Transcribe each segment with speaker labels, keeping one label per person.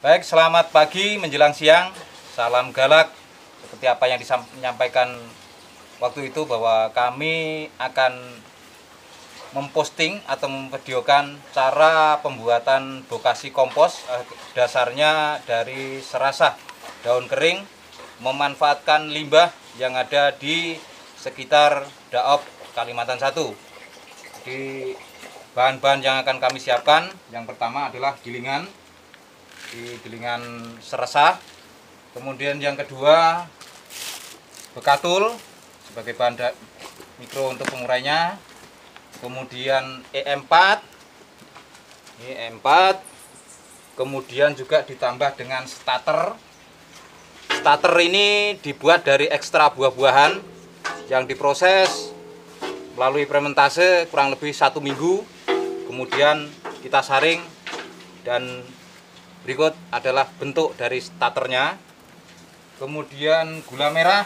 Speaker 1: Baik, selamat pagi menjelang siang. Salam galak. Seperti apa yang disampaikan waktu itu bahwa kami akan memposting atau memvideokan cara pembuatan bokasi kompos. Dasarnya dari serasah daun kering, memanfaatkan limbah yang ada di sekitar Daop Kalimantan 1. Di bahan-bahan yang akan kami siapkan, yang pertama adalah gilingan serasah. Kemudian yang kedua bekatul sebagai bahan mikro untuk pengurainya. Kemudian E4. Kemudian juga ditambah dengan starter. Starter ini dibuat dari ekstra buah-buahan yang diproses melalui fermentase kurang lebih 1 minggu. Kemudian kita saring, dan berikut adalah bentuk dari starternya. Kemudian gula merah.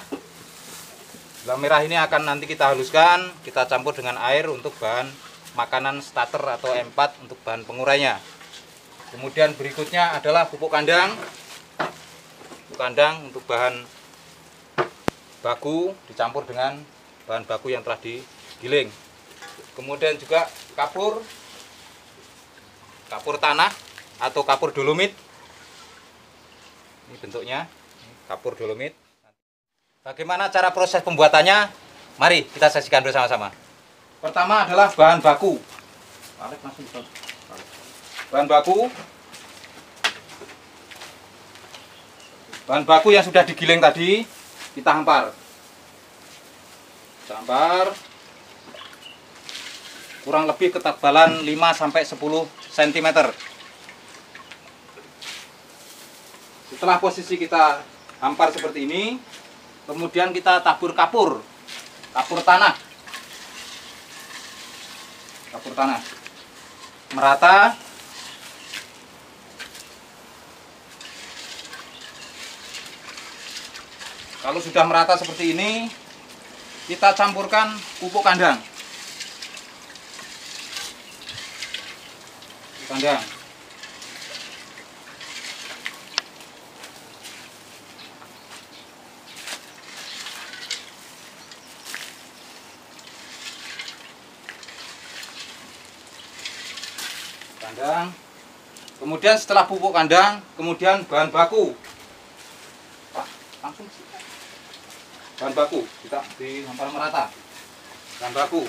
Speaker 1: Gula merah ini akan nanti kita haluskan, kita campur dengan air untuk bahan makanan starter atau E4 untuk bahan pengurainya. Kemudian berikutnya adalah pupuk kandang. Pupuk kandang untuk bahan baku dicampur dengan bahan baku yang telah digiling. Kemudian juga kapur tanah atau kapur dolomit. Ini bentuknya, kapur dolomit. Bagaimana cara proses pembuatannya? Mari kita saksikan bersama-sama. Pertama adalah bahan baku. Bahan baku. Bahan baku yang sudah digiling tadi kita hampar. Kurang lebih ketebalan 5-10 cm. Setelah posisi kita hampar seperti ini, kemudian kita tabur kapur tanah. Merata. Kalau sudah merata seperti ini, kita campurkan pupuk kandang. Kemudian setelah pupuk kandang, kemudian bahan baku. Bahan baku kita dihampar merata. Bahan baku.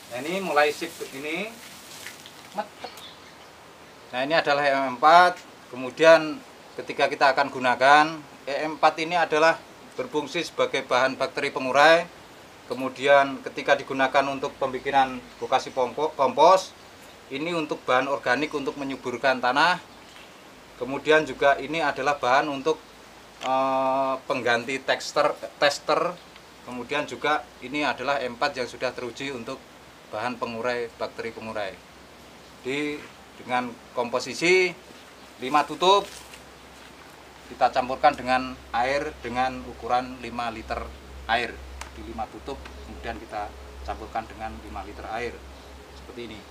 Speaker 1: Nah, ini mulai sip ini. Nah, ini adalah E4. Kemudian ketika kita akan gunakan E4 ini adalah berfungsi sebagai bahan bakteri pengurai. Kemudian ketika digunakan untuk pembikinan bokasi kompos, ini untuk bahan organik untuk menyuburkan tanah. Kemudian juga ini adalah bahan untuk pengganti tester. Kemudian juga ini adalah E4 yang sudah teruji untuk bahan pengurai bakteri pengurai. Dengan komposisi 5 tutup, kita campurkan dengan air dengan ukuran 5 liter air. Di 5 tutup, kemudian kita campurkan dengan 5 liter air seperti ini.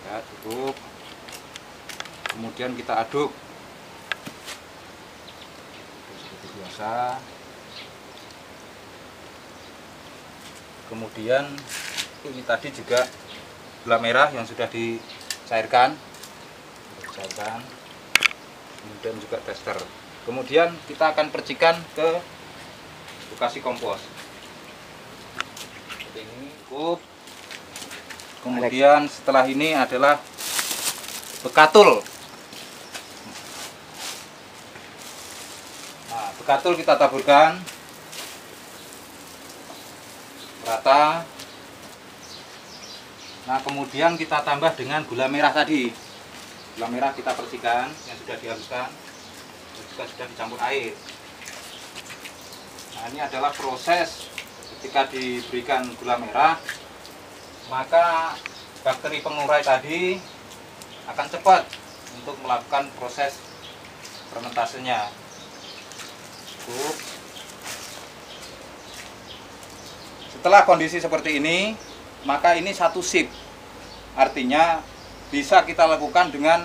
Speaker 1: Ya, cukup. Kemudian kita aduk seperti biasa. Kemudian ini tadi juga gula merah yang sudah dicairkan, kemudian juga tester. Kemudian kita akan percikan ke bokasi kompos seperti ini. Cukup. Kemudian setelah ini adalah bekatul. Nah, bekatul kita taburkan rata. Nah, kemudian kita tambah dengan gula merah tadi. Gula merah kita percikan yang sudah dihaluskan, juga sudah dicampur air. Nah, ini adalah proses ketika diberikan gula merah, maka bakteri pengurai tadi akan cepat untuk melakukan proses fermentasenya. Cukup. Setelah kondisi seperti ini, maka ini satu shift. Artinya bisa kita lakukan dengan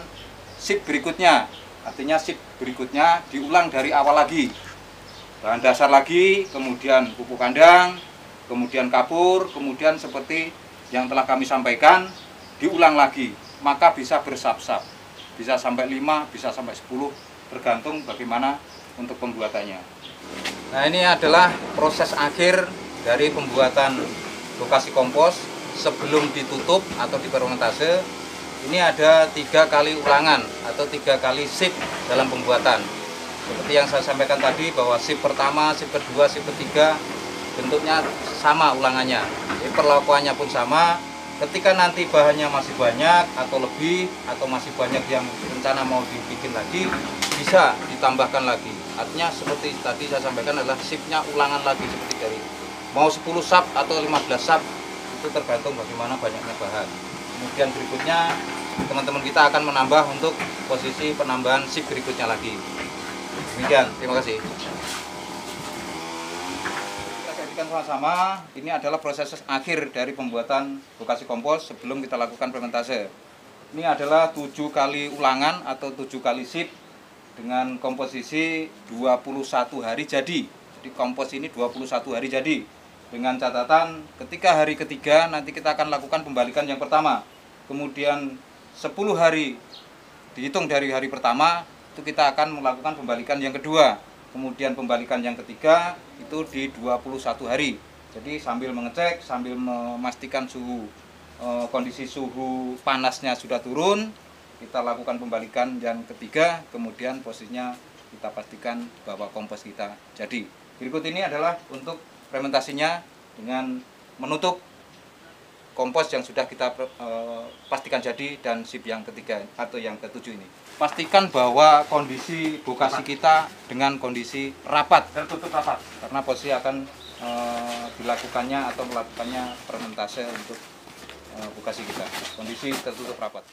Speaker 1: shift berikutnya. Artinya shift berikutnya diulang dari awal lagi. Bahan dasar lagi, kemudian pupuk kandang, kemudian kapur, kemudian seperti yang telah kami sampaikan, diulang lagi. Maka bisa bersap-sap. Bisa sampai 5, bisa sampai 10, tergantung bagaimana untuk pembuatannya. Nah, ini adalah proses akhir dari pembuatan bokasi kompos sebelum ditutup atau difermentase. Ini ada 3 kali ulangan atau 3 kali shift dalam pembuatan. Seperti yang saya sampaikan tadi bahwa shift pertama, shift kedua, shift ketiga bentuknya sama ulangannya. Jadi perlakuannya pun sama. Ketika nanti bahannya masih banyak atau lebih atau masih banyak yang rencana mau dibikin lagi, bisa ditambahkan lagi. Artinya seperti tadi saya sampaikan adalah shiftnya ulangan lagi seperti dari mau 10 sap atau 15 sap, itu tergantung bagaimana banyaknya bahan. Kemudian berikutnya teman-teman kita akan menambah untuk posisi penambahan shift berikutnya lagi. Demikian, terima kasih. Kita saksikan sama-sama, ini adalah proses akhir dari pembuatan bokasi kompos sebelum kita lakukan fermentase. Ini adalah 7 kali ulangan atau 7 kali shift dengan komposisi 21 hari jadi. Jadi kompos ini 21 hari jadi. Dengan catatan ketika hari ketiga nanti kita akan lakukan pembalikan yang pertama. Kemudian 10 hari dihitung dari hari pertama itu kita akan melakukan pembalikan yang kedua. Kemudian pembalikan yang ketiga itu di 21 hari. Jadi sambil mengecek, sambil memastikan suhu kondisi suhu panasnya sudah turun, kita lakukan pembalikan yang ketiga, kemudian posisinya kita pastikan bahwa kompos kita jadi. Berikut ini adalah untuk fermentasinya dengan menutup kompos yang sudah kita pastikan jadi dan shift yang ketiga atau yang ketujuh ini. Pastikan bahwa kondisi bokasi kita dengan kondisi rapat, tertutup rapat, karena posisi akan dilakukannya atau melakukannya fermentase untuk bokasi kita. Kondisi tertutup rapat.